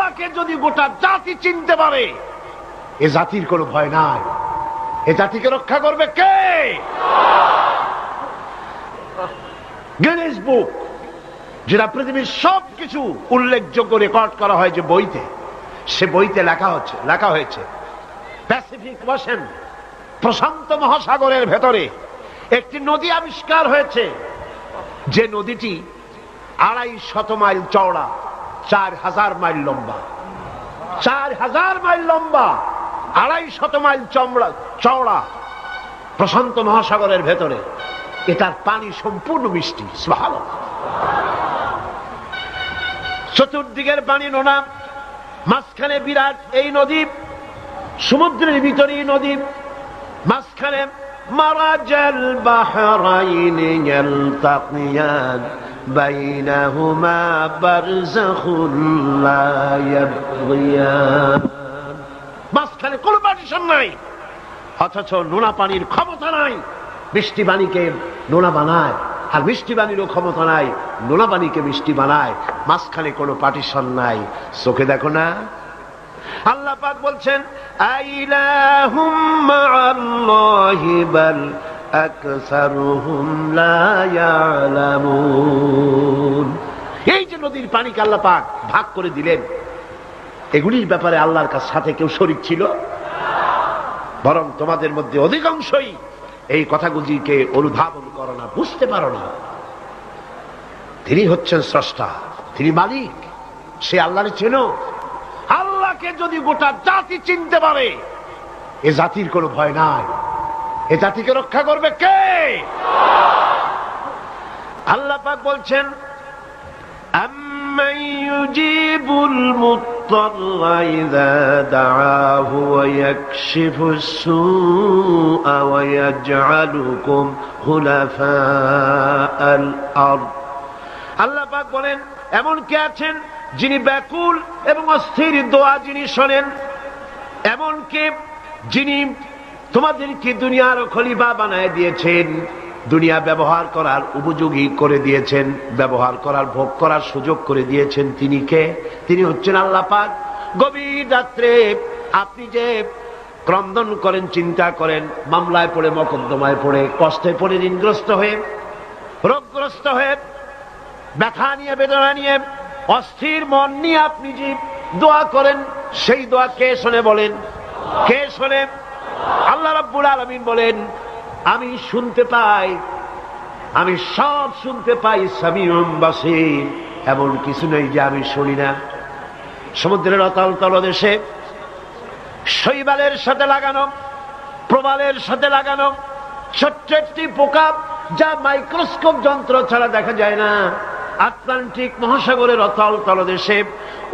আল্লাহকে যদি গোটা জাতি চিনতে পারে, এ জাতির কোনো ভয় নাই। এ জাতিকে রক্ষা করবে কে? গিনেস বুক, যেটা পৃথিবীর সবকিছু উল্লেখযোগ্য রেকর্ড করা হয় যে বইতে, সে বইতে লেখা হয়েছে প্যাসিফিক ওশেন, প্রশান্ত মহাসাগরের ভেতরে একটি নদী আবিষ্কার হয়েছে, যে নদীটি 250 মাইল চওড়া, 4000 মাইল লম্বা। 4000 মাইল লম্বা, 250 মাইল চওড়া, প্রশান্ত মহাসাগরের ভেতরে। এটার পানি সম্পূর্ণ মিষ্টি। সুবহানাল্লাহ। চতুর্দিকের পানি নোনা, মাঝখানে বিরাট এই নদী, সমুদ্রের ভিতরেই নদী, মাঝখানে মারাজাল বাহরাইনি ইয়ালতাকিয়ান বাইনাহুমা বারযাখুন লা ইয়াবগিয়ান। মাঝখানে কোনো পার্টিশন নাই, অথচ নোনা পানির ক্ষমতা নাই মিষ্টি পানিকে নোনা বানায়, আর মিষ্টি পানিরও ক্ষমতা নাই নোনা পানিকে মিষ্টি বানায়। মাঝখানে কোনো পার্টিশন নাই। চোখে দেখো না? আল্লাহ পাক বলছেন আইলাহুম মাআল্লাহি বাল আকসারুহুম লা ইয়ালামুন। এই যে নদীর পানিকে আল্লাহ পাক ভাগ করে দিলেন, এগুলির ব্যাপারে আল্লাহর সাথে কেউ শরীক ছিল? বরং তোমাদের মধ্যে অধিকাংশই এই কথাগুলিকে অনুধাবন করো না, বুঝতে পারো না। তিনি হচ্ছেন স্রষ্টা, তিনি মালিক, সে আল্লাহর চেনো। আল্লাহকে যদি গোটা জাতি চিনতে পারে, এ জাতির কোনো ভয় নাই। এ জাতিকে রক্ষা করবে কে? আল্লাহ পাক বলছেন আম্মান ইউজিবুল মুত্তাররা ইযা দাআহু ওয়া ইয়াকশিফুস সুআ ওয়া ইয়াজআলুকুম খুলাফাআল আরদ। আল্লাহ পাক বলেন এমন কে আছেন যিনি ব্যাকুল এবং অস্থির দোয়া যিনি শোনেন, এমন কে যিনি তোমাদেরকে দুনিয়ার খলিফা বানায় দিয়েছেন, দুনিয়া ব্যবহার করার উপযোগী করে দিয়েছেন, ব্যবহার করার ভোগ করার সুযোগ করে দিয়েছেন। তিনি কে? তিনি হচ্ছেন আল্লাহ পাক। গভীর রাত্রে আপনি যে ক্রন্দন করেন, চিন্তা করেন, মামলায় পড়ে, মকদ্দমায় পড়ে, কষ্টে পড়ে, ঋণগ্রস্ত হয়ে, রোগগ্রস্ত হয়ে, ব্যথা নিয়ে, বেদনা নিয়ে, অস্থির মন নিয়ে আপনি যে দোয়া করেন, সেই দোয়া কে শোনে বলেন? কে শোনে? আল্লাহ রাব্বুল আলামিন বলেন আমি শুনতে পাই, আমি সব শুনতে পাই। সামিউম বাসীর, এমন কিছু নেই যে আমি শুনি না। সমুদ্রের অতল তলদেশে শৈবালের সাথে লাগানো, প্রবালের সাথে লাগানো ছোট্ট একটি পোকা, যা মাইক্রোস্কোপ যন্ত্র ছাড়া দেখা যায় না, আটলান্টিক মহাসাগরের অতল তলদেশে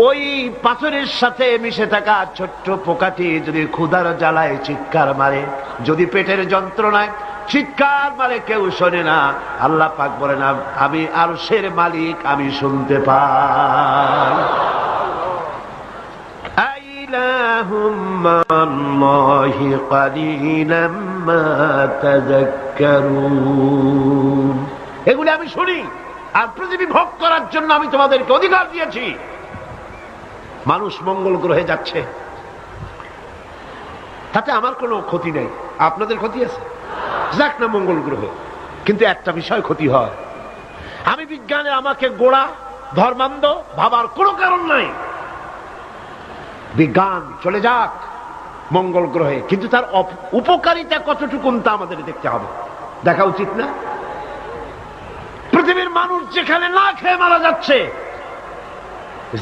ওই পাথরের সাথে মিশে থাকা ছোট্ট পোকাটি যদি ক্ষুধার জ্বালায় চিৎকার মারে, যদি পেটের যন্ত্রণায় চিৎকার মারে, কেউ শোনে না। আল্লাহ পাক বলেন আমি আরশের মালিক, আমি শুনতে পাই। আইলাহুম মাআল্লাহি কালিলাম মা তাযাক্কারুন। এগুলি আমি শুনি, আর পৃথিবী ভোগ করার জন্য আমি তোমাদেরকে অধিকার দিয়েছি। মানুষ মঙ্গল গ্রহে যাচ্ছে, তাতে আমার কোনো ক্ষতি নেই, আপনাদের ক্ষতি আছে, যাক না মঙ্গল গ্রহে। কিন্তু একটা বিষয় ক্ষতি হয়, আমি বিজ্ঞানে আমাকে গোড়া ধর্মান্ধ ভাবার কোনো কারণ নাই। বিজ্ঞান চলে যাক মঙ্গল গ্রহে, কিন্তু তার উপকারিতা কতটুকু তা আমাদের দেখতে হবে, দেখা উচিত না? পৃথিবীর মানুষ যেখানে না খেয়ে মারা যাচ্ছে,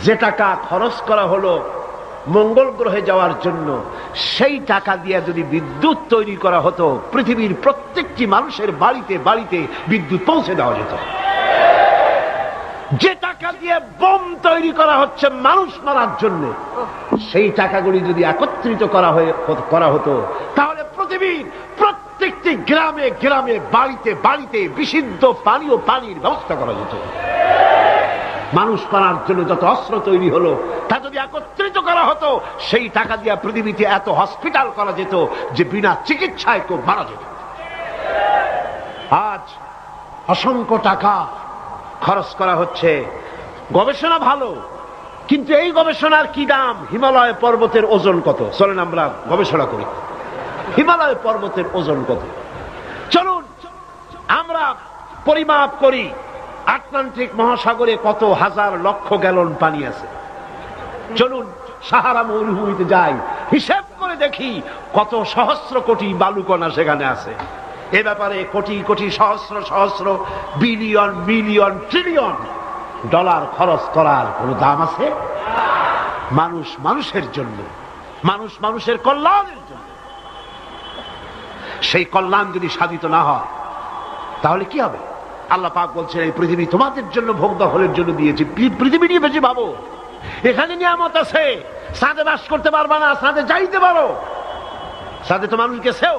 যে টাকা খরচ করা হলো মঙ্গল গ্রহে যাওয়ার জন্য, সেই টাকা দিয়ে যদি বিদ্যুৎ তৈরি করা হতো, পৃথিবীর প্রত্যেকটি মানুষের বাড়িতে বাড়িতে বিদ্যুৎ পৌঁছে দেওয়া যেত। যে টাকা দিয়ে বোম তৈরি করা হচ্ছে মানুষ মারার জন্য, সেই টাকাগুলি যদি একত্রিত করা হতো, তাহলে পৃথিবীর প্রত্যেকটি গ্রামে গ্রামে, বাড়িতে বাড়িতে বিশুদ্ধ পানি ও পানির ব্যবস্থা করা যেত। মানুষ মারার জন্য যত অস্ত্র তৈরি হলো, তা যদি একত্রিত করা হতো, সেই টাকা দিয়ে পৃথিবীতে এত হসপিটাল করা যেত যে বিনা চিকিৎসায় কেউ মারা যেত। আজ অসংখ্য টাকা খরচ করা হচ্ছে, গবেষণা ভালো, কিন্তু এই গবেষণার কি দাম? হিমালয় পর্বতের ওজন কত? চলেন আমরা গবেষণা করি, হিমালয় পর্বতের ওজন কত। চলুন আমরা পরিমাপ করি আটলান্টিক মহাসাগরে কত হাজার লক্ষ গ্যালন পানি আছে। চলুন সাহারা মরুভূমিতে যাই, হিসাব করে দেখি কত সহস্র কোটি বালুকণা সেখানে আছে। এ ব্যাপারে কোটি কোটি সহস্র সহস্র বিলিয়ন মিলিয়ন ট্রিলিয়ন ডলার খরচ করার কোনো দাম আছে? মানুষ মানুষের জন্য, মানুষ মানুষের কল্যাণের জন্য। সেই কল্যাণ যদি সাধিত না হয় তাহলে কি হবে? আল্লাহ পাক বলছেন এই পৃথিবী তোমাদের জন্য ভোগ দখলের জন্য দিয়েছি। পৃথিবী নিয়ে বেশি ভাবো, এখানে নিয়ামত আছে। সাথে বাস করতে পারবা না, সাথে যাইতে পারো, সাথে তো মানুষ গেছেও,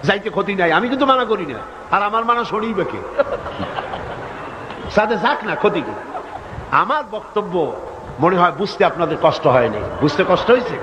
যাইতে ক্ষতি নাই, আমি কিন্তু মানা করি না। আর আমার মানা শোনেই বেকে, সাথে যাক না, ক্ষতি কি? আমার বক্তব্য মনে হয় বুঝতে আপনাদের কষ্ট হয়নি। বুঝতে কষ্ট হয়েছে?